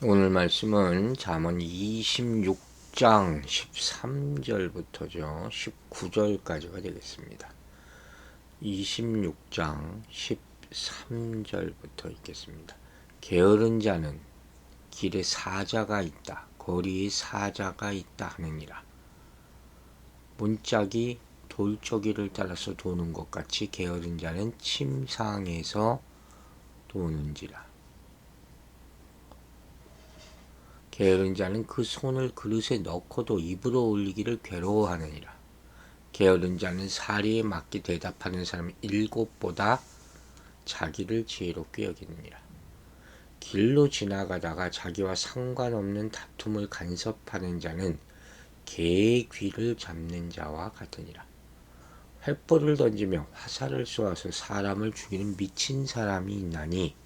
오늘 말씀은 잠언 26장 13절부터죠. 19절까지가 되겠습니다. 26장 13절부터 읽겠습니다. 게으른 자는 길에 사자가 있다. 거리에 사자가 있다 하느니라. 문짝이 돌저기를 따라서 도는 것 같이 게으른 자는 침상에서 도는지라. 게으른 자는 그 손을 그릇에 넣고도 입으로 올리기를 괴로워하느니라. 게으른 자는 사리에 맞게 대답하는 사람 7보다 자기를 지혜롭게 여기느니라. 길로 지나가다가 자기와 상관없는 다툼을 간섭하는 자는 개의 귀를 잡는 자와 같으니라. 횃불을 던지며 화살을 쏘아서 사람을 죽이는 미친 사람이 있나니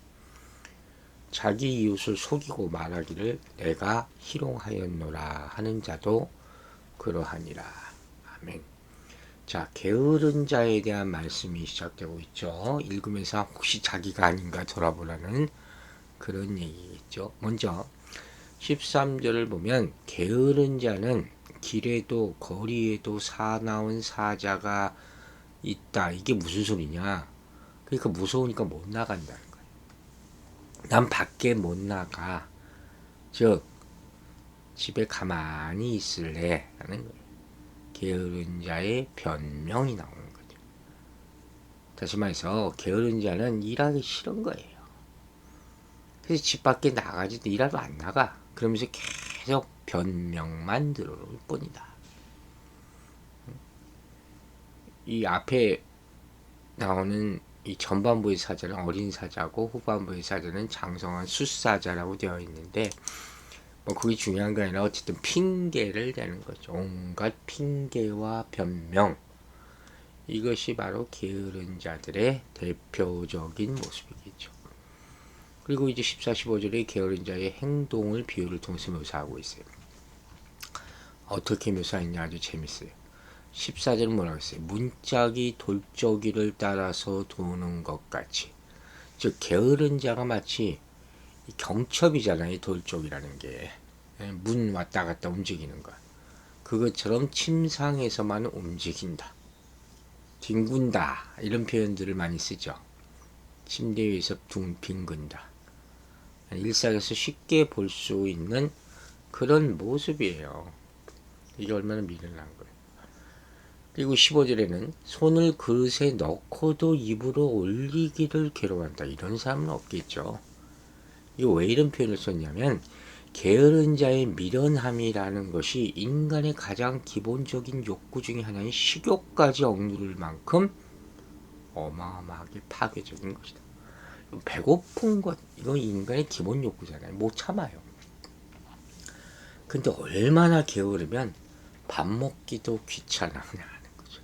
자기 이웃을 속이고 말하기를 내가 희롱하였노라 하는 자도 그러하니라. 아멘. 자, 게으른 자에 대한 말씀이 시작되고 있죠. 읽으면서 혹시 자기가 아닌가 돌아보라는 그런 얘기겠죠. 먼저 13절을 보면 게으른 자는 길에도 거리에도 사나운 사자가 있다. 이게 무슨 소리냐? 그러니까 무서우니까 못 나간다는 거예요. 난 밖에 못 나가. 즉 집에 가만히 있을래 라는 거예요. 게으른 자의 변명이 나오는 거죠. 다시 말해서 게으른 자는 일하기 싫은 거예요. 그래서 집 밖에 나가지도 일하러 안 나가. 그러면서 계속 변명만 들어올 뿐이다. 이 앞에 나오는 이 전반부의 사자는 어린 사자고 후반부의 사자는 장성한 숫사자라고 되어 있는데 뭐 그게 중요한 게 아니라 어쨌든 핑계를 대는 거죠. 온갖 핑계와 변명. 이것이 바로 게으른 자들의 대표적인 모습이겠죠. 그리고 이제 14, 15절에 게으른 자의 행동을 비유를 통해서 묘사하고 있어요. 어떻게 묘사했냐 아주 재밌어요. 14절은 뭐라고 했어요? 문짝이 돌저기를 따라서 도는 것 같이. 즉 게으른 자가 마치 경첩이잖아요. 돌적이라는 게. 문 왔다 갔다 움직이는 것. 그것처럼 침상에서만 움직인다. 뒹군다. 이런 표현들을 많이 쓰죠. 침대 위에서 빙근다. 일상에서 쉽게 볼 수 있는 그런 모습이에요. 이게 얼마나 미련한 거예요. 그리고 15절에는 손을 그릇에 넣고도 입으로 올리기를 괴로워한다. 이런 사람은 없겠죠. 이거 왜 이런 표현을 썼냐면 게으른 자의 미련함이라는 것이 인간의 가장 기본적인 욕구 중에 하나인 식욕까지 억누를 만큼 어마어마하게 파괴적인 것이다. 배고픈 것, 이건 인간의 기본 욕구잖아요. 못 참아요. 근데 얼마나 게으르면 밥 먹기도 귀찮아하는 거죠.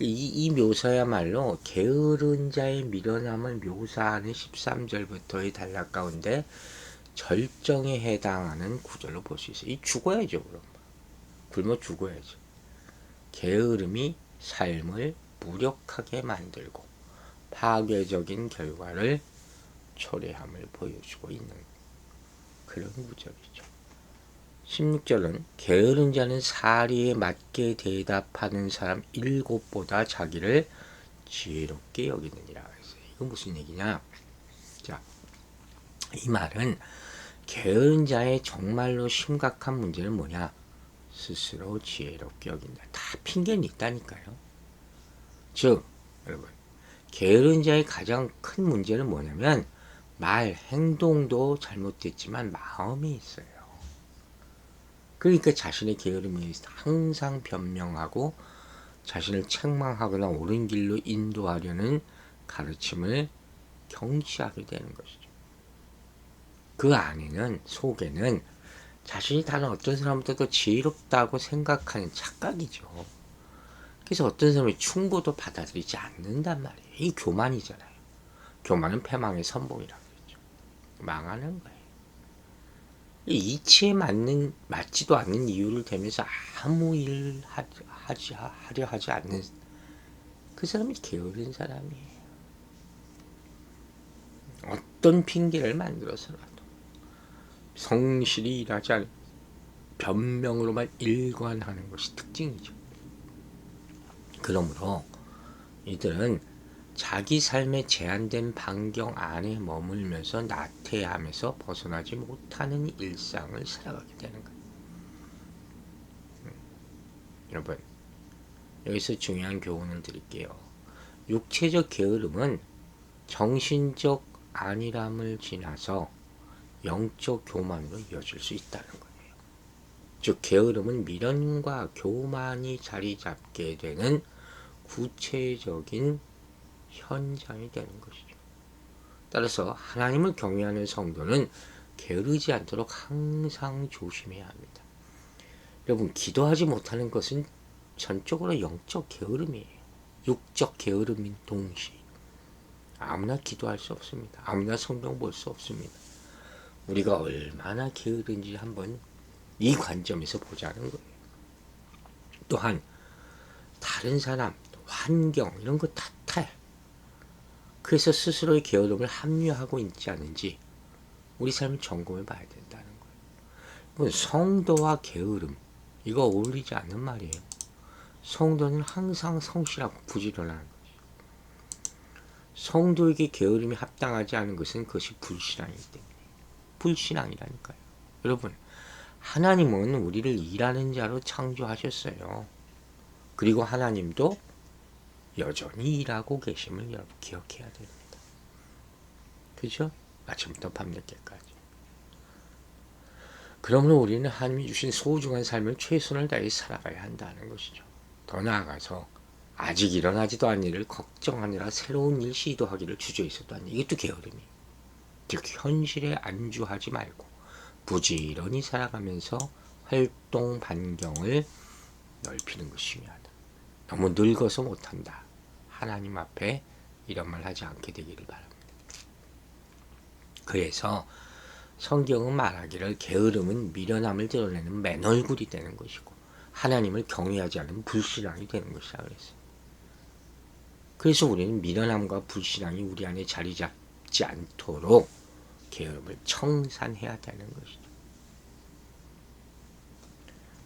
이 묘사야말로 게으른 자의 미련함을 묘사하는 13절부터의 단락 가운데 절정에 해당하는 구절로 볼 수 있어요. 이 죽어야죠, 그럼. 굶어 죽어야죠. 게으름이 삶을 무력하게 만들고 파괴적인 결과를 초래함을 보여주고 있는 그런 구절이죠. 16절은 게으른 자는 사리에 맞게 대답하는 사람 7보다 자기를 지혜롭게 여기느니라 했어요. 이건 무슨 얘기냐? 자, 이 말은 게으른 자의 정말로 심각한 문제는 뭐냐? 스스로 지혜롭게 여긴다. 다 핑계는 있다니까요. 즉, 여러분, 게으른 자의 가장 큰 문제는 뭐냐면 말, 행동도 잘못됐지만 마음이 있어요. 그러니까 자신의 게으름에 대해서 항상 변명하고 자신을 책망하거나 옳은 길로 인도하려는 가르침을 경시하게 되는 것이죠. 그 안에는, 속에는 자신이 다른 어떤 사람보다 더 지혜롭다고 생각하는 착각이죠. 그래서 어떤 사람이 충고도 받아들이지 않는단 말이에요. 이 교만이잖아요. 교만은 패망의 선봉이라고 그랬죠. 망하는 거예요. 이치에 맞지도 않는 이유를 대면서 아무 일 하려 하지 않는 그 사람이 게으른 사람이에요. 어떤 핑계를 만들어서라도. 성실히 일하지 않은 변명으로만 일관하는 것이 특징이죠. 그러므로 이들은 자기 삶의 제한된 반경 안에 머물면서 나태함에서 벗어나지 못하는 일상을 살아가게 되는 거예요. 여러분, 여기서 중요한 교훈을 드릴게요. 육체적 게으름은 정신적 안일함을 지나서 영적 교만으로 이어질 수 있다는 거예요. 즉 게으름은 미련과 교만이 자리 잡게 되는 구체적인 현장이 되는 것이죠. 따라서 하나님을 경외하는 성도는 게으르지 않도록 항상 조심해야 합니다. 여러분, 기도하지 못하는 것은 전적으로 영적 게으름이에요. 육적 게으름인 동시에 아무나 기도할 수 없습니다. 아무나 성경 볼 수 없습니다. 우리가 얼마나 게으른지 한번 이 관점에서 보자는 거예요. 또한 다른 사람, 환경 이런 거 탓해. 그래서 스스로의 게으름을 합리화하고 있지 않은지 우리 삶을 점검해 봐야 된다는 거예요. 성도와 게으름 이거 어울리지 않는 말이에요. 성도는 항상 성실하고 부지런하는 것이죠. 성도에게 게으름이 합당하지 않은 것은 그것이 불신앙이기 때문에 불신앙이라니까요. 여러분, 하나님은 우리를 일하는 자로 창조하셨어요. 그리고 하나님도 여전히 일하고 계심을 여러분 기억해야 됩니다. 그죠? 아침부터 밤늦게까지. 그러므로 우리는 하나님이 주신 소중한 삶을 최선을 다해 살아가야 한다는 것이죠. 더 나아가서 아직 일어나지도 않은 일을 걱정하느라 새로운 일 시도하기를 주저있어도 하는 이것도 게으름이. 즉 현실에 안주하지 말고 부지런히 살아가면서 활동 반경을 넓히는 것이 중요하다. 너무 늙어서 못한다. 하나님 앞에 이런 말 하지 않게 되기를 바랍니다. 그래서 성경은 말하기를 게으름은 미련함을 드러내는 맨얼굴이 되는 것이고 하나님을 경외하지 않으면 불신앙이 되는 것이라 그랬어요. 그래서 우리는 미련함과 불신앙이 우리 안에 자리 잡지 않도록 게으름을 청산해야 되는 것이죠.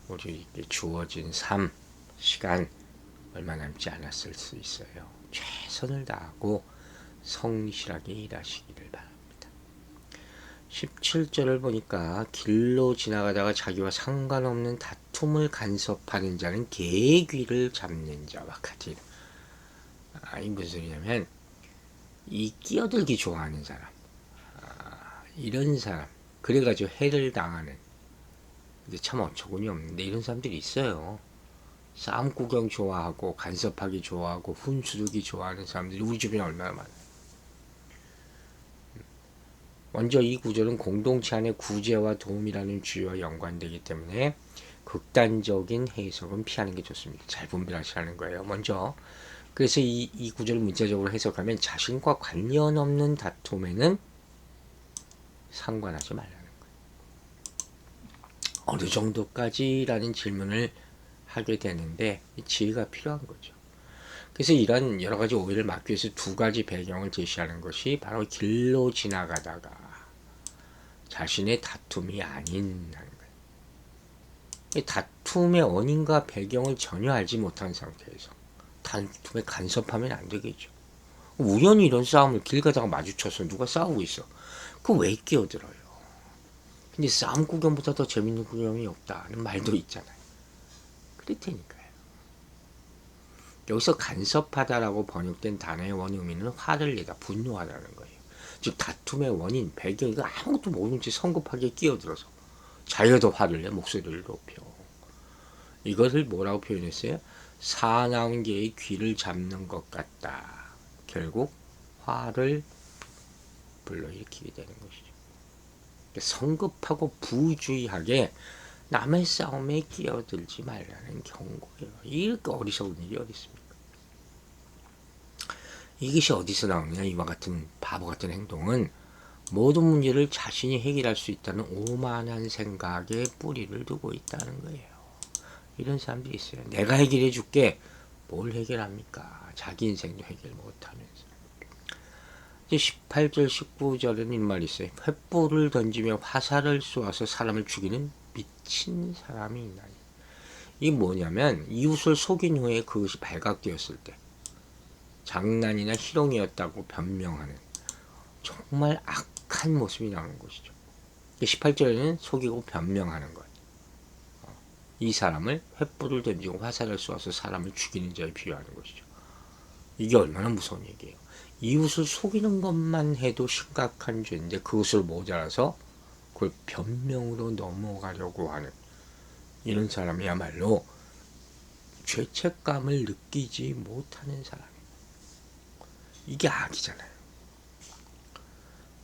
우리에게 주어진 삶, 시간 얼마 남지 않았을 수 있어요. 최선을 다하고 성실하게 일하시기를 바랍니다. 17절을 보니까 길로 지나가다가 자기와 상관없는 다툼을 간섭하는 자는 개의 귀를 잡는 자와 같으리라. 이 무슨 소리냐면 이 끼어들기 좋아하는 사람, 이런 사람, 그래가지고 해를 당하는, 근데 참 어처구니 없는데 이런 사람들이 있어요. 싸움 구경 좋아하고 간섭하기 좋아하고 훈수르기 좋아하는 사람들이 우리 주변에 얼마나 많아요. 먼저 이 구절은 공동체 안의 구제와 도움이라는 주의와 연관되기 때문에 극단적인 해석은 피하는 게 좋습니다. 잘 분별하시라는 거예요. 먼저 그래서 이 구절을 문자적으로 해석하면 자신과 관련 없는 다툼에는 상관하지 말라는 거예요. 어느 정도까지라는 질문을 하게 되는데 지혜가 필요한 거죠. 그래서 이런 여러 가지 오해를 막기 위해서 두 가지 배경을 제시하는 것이 바로 길로 지나가다가 자신의 다툼이 아닌 하는 거예요. 다툼의 원인과 배경을 전혀 알지 못한 상태에서 다툼에 간섭하면 안 되겠죠. 우연히 이런 싸움을 길 가다가 마주쳐서 누가 싸우고 있어. 그거 왜 끼어들어요? 근데 싸움 구경보다 더 재밌는 구경이 없다는 말도 있잖아요. 그렇다니까요. 여기서 간섭하다라고 번역된 단어의 원의미는 화를 내다, 분노하다는 거예요. 즉 다툼의 원인, 배경 이거 아무것도 모르는 채 성급하게 끼어들어서 자기가 더 화를 내, 목소리를 높여. 이것을 뭐라고 표현했어요? 사나운 개의 귀를 잡는 것 같다. 결국 화를 불러일으키게 되는 것이죠. 성급하고 부주의하게 남의 싸움에 끼어들지 말라는 경고예요. 이렇게 어리석은 일이 어디 있습니까? 이것이 어디서 나오느냐? 이와 같은 바보 같은 행동은 모든 문제를 자신이 해결할 수 있다는 오만한 생각에 뿌리를 두고 있다는 거예요. 이런 사람들이 있어요. 내가 해결해 줄게. 뭘 해결합니까? 자기 인생도 해결 못하면서. 이제 18절 19절에는 이런 말이 있어요. 횃불을 던지며 화살을 쏘아서 사람을 죽이는 미친 사람이 있나니. 이게 뭐냐면 이웃을 속인 후에 그것이 발각되었을 때 장난이나 희롱이었다고 변명하는 정말 악한 모습이 나오는 것이죠. 18절에는 속이고 변명하는 것. 이 사람을 횃불을 던지고 화살을 쏘아서 사람을 죽이는 자에 비유하는 것이죠. 이게 얼마나 무서운 얘기예요. 이웃을 속이는 것만 해도 심각한 죄인데 그것을 모자라서 그걸 변명으로 넘어가려고 하는 이런 사람이야말로 죄책감을 느끼지 못하는 사람이에요. 이게 악이잖아요.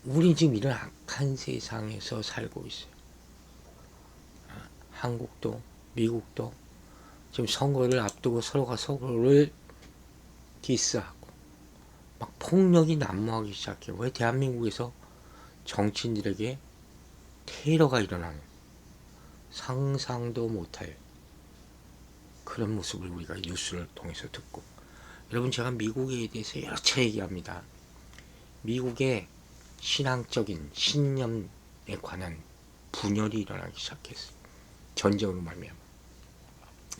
우리 지금 이런 악한 세상에서 살고 있어요. 한국도 미국도 지금 선거를 앞두고 서로가 서로를 디스하고 막 폭력이 난무하기 시작해요. 왜 대한민국에서 정치인들에게 테러가 일어나는 상상도 못할 그런 모습을 우리가 뉴스를 통해서 듣고, 여러분 제가 미국에 대해서 여러 차례 얘기합니다. 미국의 신앙적인 신념에 관한 분열이 일어나기 시작했어요. 전쟁으로 말미암아.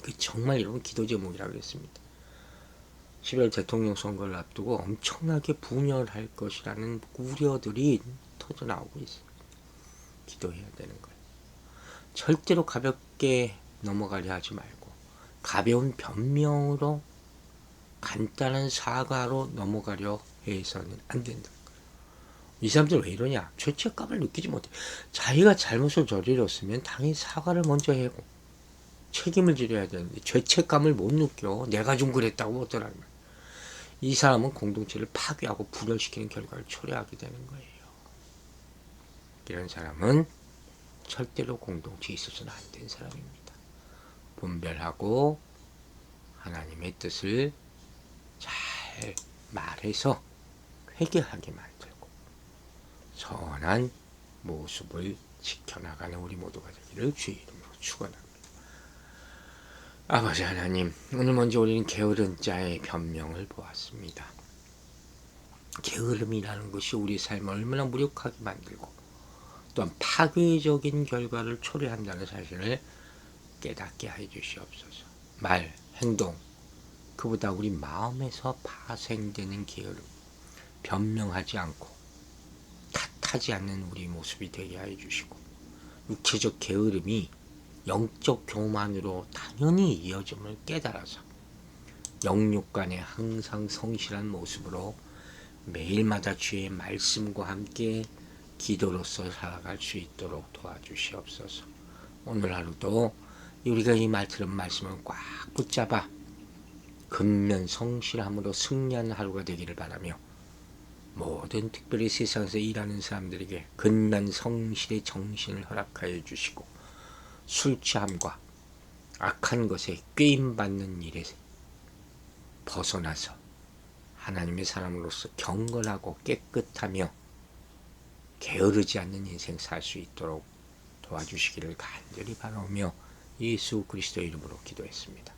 그 정말 여러분 기도 제목이라고 그랬습니다. 12월 대통령 선거를 앞두고 엄청나게 분열할 것이라는 우려들이 터져 나오고 있어요. 기도해야 되는 거예요. 절대로 가볍게 넘어가려 하지 말고 가벼운 변명으로 간단한 사과로 넘어가려 해서는 안 된다. 이 사람들 왜 이러냐? 죄책감을 느끼지 못해. 자기가 잘못을 저질렀으면 당연히 사과를 먼저 하고 책임을 지려야 되는데 죄책감을 못 느껴. 내가 좀 그랬다고 못하라는 거야. 이 사람은 공동체를 파괴하고 분열시키는 결과를 초래하게 되는 거예요. 이런 사람은 절대로 공동체에 있어서는 안 된 사람입니다. 분별하고 하나님의 뜻을 잘 말해서 회개하게 만들고 선한 모습을 지켜나가는 우리 모두가 되기를 주의 이름으로 축원합니다. 아버지 하나님, 오늘 먼저 우리는 게으른 자의 변명을 보았습니다. 게으름이라는 것이 우리 삶을 얼마나 무력하게 만들고 또한 파괴적인 결과를 초래한다는 사실을 깨닫게 해 주시옵소서. 말, 행동, 그보다 우리 마음에서 파생되는 게으름, 변명하지 않고 탓하지 않는 우리 모습이 되게 해 주시고, 육체적 게으름이 영적 교만으로 당연히 이어짐을 깨달아서 영육 간에 항상 성실한 모습으로 매일마다 주의 말씀과 함께 기도로서 살아갈 수 있도록 도와주시옵소서. 오늘 하루도 우리가 이 말 들은 말씀을 꽉 붙잡아 근면 성실함으로 승리하는 하루가 되기를 바라며, 모든 특별히 세상에서 일하는 사람들에게 근면 성실의 정신을 허락하여 주시고 술 취함과 악한 것에 꾀임받는 일에 벗어나서 하나님의 사람으로서 경건하고 깨끗하며 게으르지 않는 인생 살 수 있도록 도와주시기를 간절히 바라며 예수 그리스도 이름으로 기도했습니다.